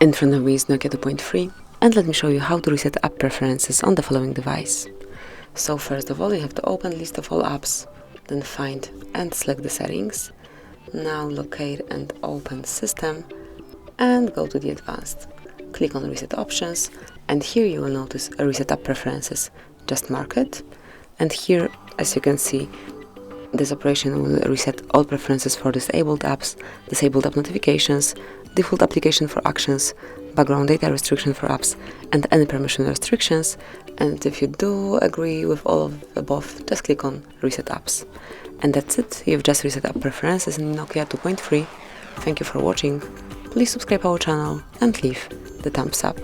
In front of me is NOKIA 2.3, and let me show you how to reset app preferences on the following device. So first of all, you have to open list of all apps, then find and select the settings. Now locate and open system and go to the advanced. Click on reset options, and here you will notice a reset app preferences. Just mark it, and here, as you can see, this operation will reset all preferences for disabled apps, disabled app notifications, default application for actions, background data restriction for apps, and any permission restrictions. And if you do agree with all of the above, just click on Reset Apps. And that's it, you've just reset app preferences in NOKIA 2.3. Thank you for watching, please subscribe our channel and leave the thumbs up.